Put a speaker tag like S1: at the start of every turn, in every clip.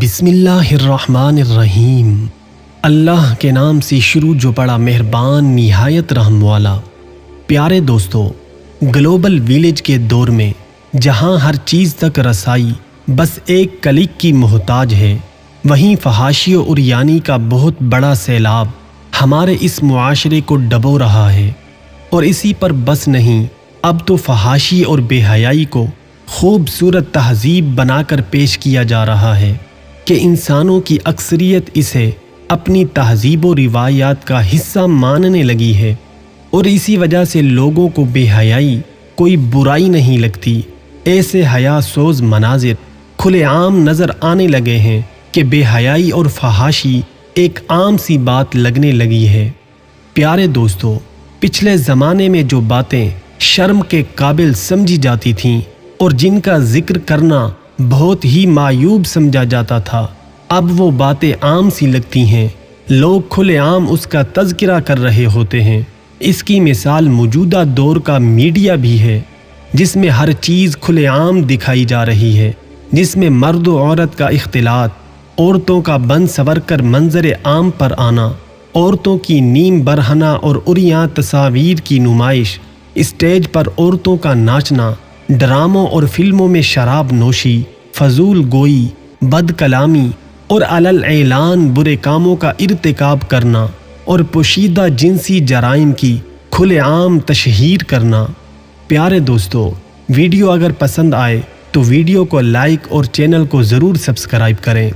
S1: बिस्मिल्लाहिर्रहमानिर्रहीम। अल्लाह के नाम से शुरू जो बड़ा मेहरबान निहायत रहम वाला। प्यारे दोस्तों, ग्लोबल विलेज के दौर में जहां हर चीज़ तक रसाई बस एक क्लिक की मोहताज है, वहीं फहाशी और यानी का बहुत बड़ा सैलाब हमारे इस मुआशरे को डबो रहा है। और इसी पर बस नहीं, अब तो फहाशी और बेहयाई को खूबसूरत तहजीब बनाकर पेश किया जा रहा है कि इंसानों की अक्सरियत इसे अपनी तहजीब और रिवायात का हिस्सा मानने लगी है। और इसी वजह से लोगों को बेहयाई कोई बुराई नहीं लगती। ऐसे हया सोज मनाजिर खुलेआम नज़र आने लगे हैं कि बेहयाई और फहाशी एक आम सी बात लगने लगी है। प्यारे दोस्तों, पिछले ज़माने में जो बातें शर्म के काबिल समझी जाती थीं और जिनका जिक्र करना बहुत ही मायूब समझा जाता था, अब वो बातें आम सी लगती हैं। लोग खुलेआम उसका तज़किरा कर रहे होते हैं। इसकी मिसाल मौजूदा दौर का मीडिया भी है, जिसमें हर चीज़ खुलेआम दिखाई जा रही है, जिसमें मर्द और औरत का इख्तिलात, औरतों का बन सवर कर मंजर आम पर आना, औरतों की नीम बरहना और उरियां तस्वीर की नुमाइश, स्टेज पर औरतों का नाचना, ड्रामों और फिल्मों में शराब नोशी, फजूल गोई, बद कलामी और अलल ऐलान बुरे कामों का इर्तिकाब करना और पोशीदा जिनसी जराइम की खुलेआम तशहीर करना। प्यारे दोस्तों, वीडियो अगर पसंद आए तो वीडियो को लाइक और चैनल को ज़रूर सब्सक्राइब करें।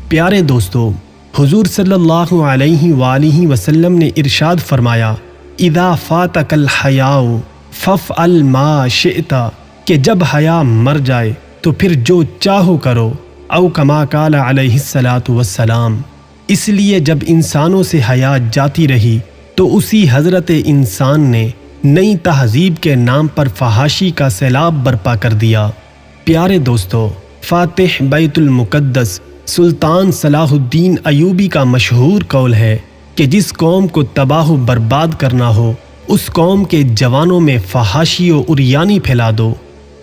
S1: प्यारे दोस्तों, हुजूर सल्लल्लाहु अलैहि वसल्लम ने इरशाद फरमाया, इदा फातकल हयाउ फफ़अल मा शिअता, कि जब हया मर जाए तो फिर जो चाहो करो। औ कमा काला अलैहिस्सलातु वस्सलाम। इसलिए जब इंसानों से हया जाती रही तो उसी हज़रत इंसान ने नई तहजीब के नाम पर फहाशी का सैलाब बर्पा कर दिया। प्यारे दोस्तों, फातिह बैतुल मुक़द्दस सुल्तान सलाहुद्दीन अयूबी का मशहूर कौल है कि जिस कौम को तबाह बर्बाद करना हो, उस कौम के जवानों में फहाशी और उरियानी फैला दो।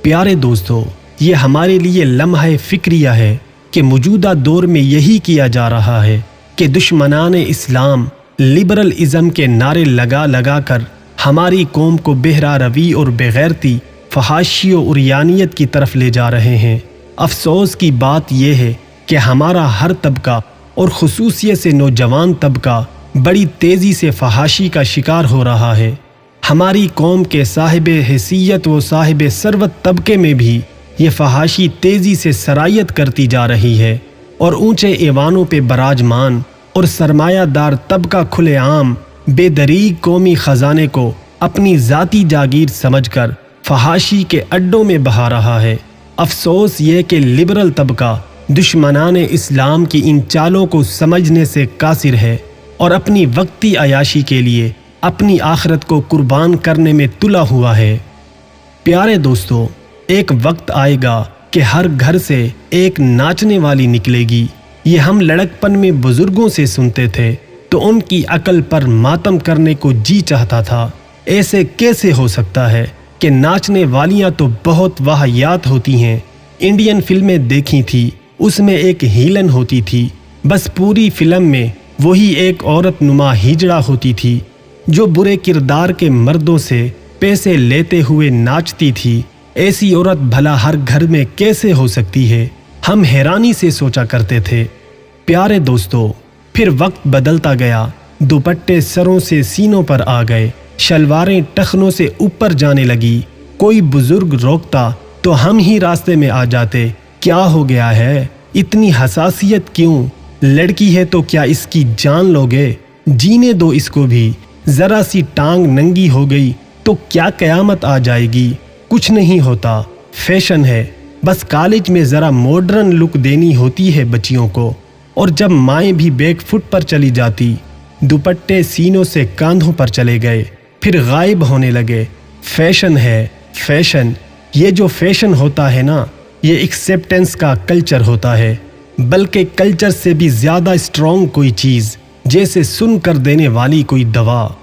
S1: प्यारे दोस्तों, ये हमारे लिए लम्हा फ़िक्रिया है कि मौजूदा दौर में यही किया जा रहा है कि दुश्मनान इस्लाम लिबरलिज़म के नारे लगा लगा कर हमारी कौम को बेहरा रवी और बेगैरती, फहाशी और उरियानियत की तरफ ले जा रहे हैं। अफसोस की बात यह है कि हमारा हर तबका और ख़ुसूसियत से नौजवान तबका बड़ी तेज़ी से फहाशी का शिकार हो रहा है। हमारी कौम के साहिब हैसियत व साहिब सरवत तबके में भी ये फहाशी तेज़ी से सरायत करती जा रही है और ऊंचे ऐवानों पे बराजमान और सरमायादार तबका खुलेआम बेदरीग कौमी ख़जाने को अपनी ज़ाती जागीर समझकर फहाशी के अड्डों में बहा रहा है। अफसोस ये कि लिबरल तबका दुश्मनान इस्लाम की इन चालों को समझने से कासिर है और अपनी वक्ती अयाशी के लिए अपनी आखिरत को कुर्बान करने में तुला हुआ है। प्यारे दोस्तों, एक वक्त आएगा कि हर घर से एक नाचने वाली निकलेगी। ये हम लड़कपन में बुजुर्गों से सुनते थे तो उनकी अकल पर मातम करने को जी चाहता था। ऐसे कैसे हो सकता है कि नाचने वालियाँ तो बहुत वाहियात होती हैं। इंडियन फिल्में देखी थी, उसमें एक हीलन होती थी, बस पूरी फिल्म में वही एक औरत नुमा हिजड़ा होती थी जो बुरे किरदार के मर्दों से पैसे लेते हुए नाचती थी। ऐसी औरत भला हर घर में कैसे हो सकती है? हम हैरानी से सोचा करते थे। प्यारे दोस्तों, फिर वक्त बदलता गया, दुपट्टे सरों से सीनों पर आ गए, शलवारें टखनों से ऊपर जाने लगी। कोई बुजुर्ग रोकता तो हम ही रास्ते में आ जाते। क्या हो गया है? इतनी हसासियत क्यों? लड़की है तो क्या इसकी जान लोगे? जीने दो इसको भी। ज़रा सी टांग नंगी हो गई तो क्या क़यामत आ जाएगी? कुछ नहीं होता, फैशन है। बस कॉलेज में ज़रा मॉडर्न लुक देनी होती है बच्चियों को। और जब माएँ भी बैक फुट पर चली जाती, दुपट्टे सीनों से कांधों पर चले गए, फिर गायब होने लगे। फैशन है, फैशन। ये जो फैशन होता है ना, ये एक्सेप्टेंस का कल्चर होता है, बल्कि कल्चर से भी ज़्यादा स्ट्रॉन्ग कोई चीज़, जैसे सुन कर देने वाली कोई दवा।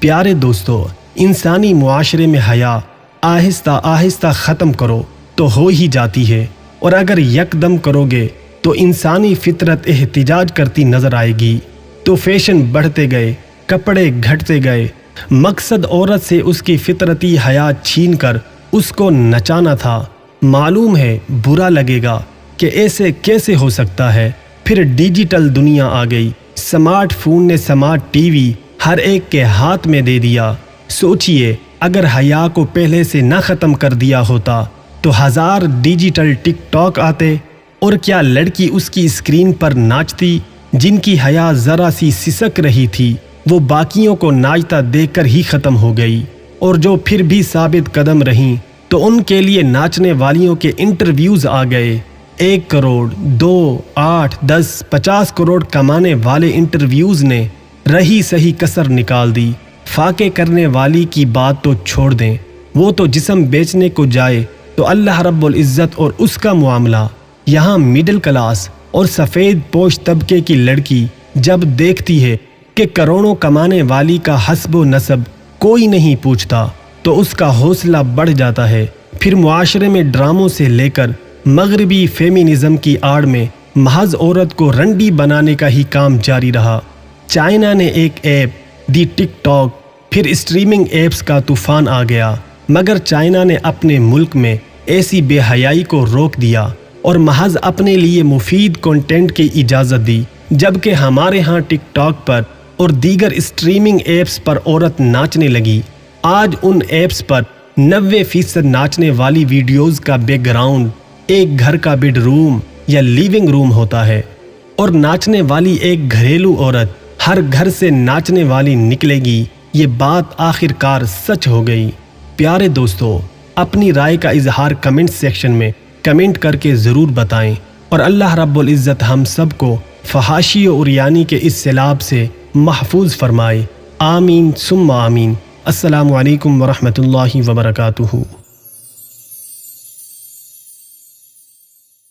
S1: प्यारे दोस्तों, इंसानी मुआशरे में हया आहिस्ता आहिस्ता ख़त्म करो तो हो ही जाती है। اور اگر یکدم کرو گے تو انسانی فطرت احتجاج کرتی نظر آئے گی۔ تو فیشن بڑھتے گئے، کپڑے گھٹتے گئے۔ مقصد عورت سے اس کی فطرتی حیات چھین کر اس کو نچانا تھا۔ معلوم ہے برا لگے گا کہ ایسے کیسے ہو سکتا ہے۔ پھر ڈیجیٹل دنیا آ گئی، سمارٹ فون نے سمارٹ ٹی وی ہر ایک کے ہاتھ میں دے دیا۔ سوچئے اگر حیا کو پہلے سے نہ ختم کر دیا ہوتا تو 1000 ڈیجیٹل ٹک ٹاک آتے، اور کیا لڑکی اس کی اسکرین پر ناچتی؟ جن کی حیا ذرا سی سسک رہی تھی وہ باقیوں کو ناچتا دیکھ کر ہی ختم ہو گئی، اور جو پھر بھی ثابت قدم رہیں تو ان کے لیے ناچنے والیوں کے انٹرویوز آ گئے۔ 1 کروڑ، 2، 8، 10، 50 کروڑ کمانے والے انٹرویوز نے رہی صحیح کسر نکال دی۔ فاقے کرنے والی کی بات تو چھوڑ دیں، وہ تو جسم بیچنے کو جائے تو اللہ رب العزت اور اس کا معاملہ۔ یہاں مڈل کلاس اور سفید پوش طبقے کی لڑکی جب دیکھتی ہے کہ کروڑوں کمانے والی کا حسب و نسب کوئی نہیں پوچھتا تو اس کا حوصلہ بڑھ جاتا ہے۔ پھر معاشرے میں ڈراموں سے لے کر مغربی فیمینزم کی آڑ میں محض عورت کو رنڈی بنانے کا ہی کام جاری رہا۔ چائنا نے ایک ایپ دی ٹک ٹاک، پھر اسٹریمنگ ایپس کا طوفان آ گیا، مگر چائنا نے اپنے ملک میں ایسی بے حیائی کو روک دیا اور محض اپنے لیے مفید کنٹینٹ کی اجازت دی، جبکہ ہمارے ہاں ٹک ٹاک پر اور دیگر اسٹریمنگ ایپس پر عورت ناچنے لگی۔ آج ان ایپس پر 90% ناچنے والی ویڈیوز کا بیک گراؤنڈ ایک گھر کا بیڈ روم یا لیونگ روم ہوتا ہے، اور ناچنے والی ایک گھریلو عورت ہر گھر سے ناچنے والی نکلے گی۔ یہ بات آخر کار سچ ہو گئی۔ پیارے دوستو، اپنی رائے کا اظہار کمنٹ سیکشن میں کمنٹ کر کے ضرور بتائیں، اور اللہ رب العزت ہم سب کو فحاشی و عریانی کے اس سیلاب سے محفوظ فرمائے۔ آمین ثم آمین۔ السلام علیکم ورحمۃ اللہ وبرکاتہ۔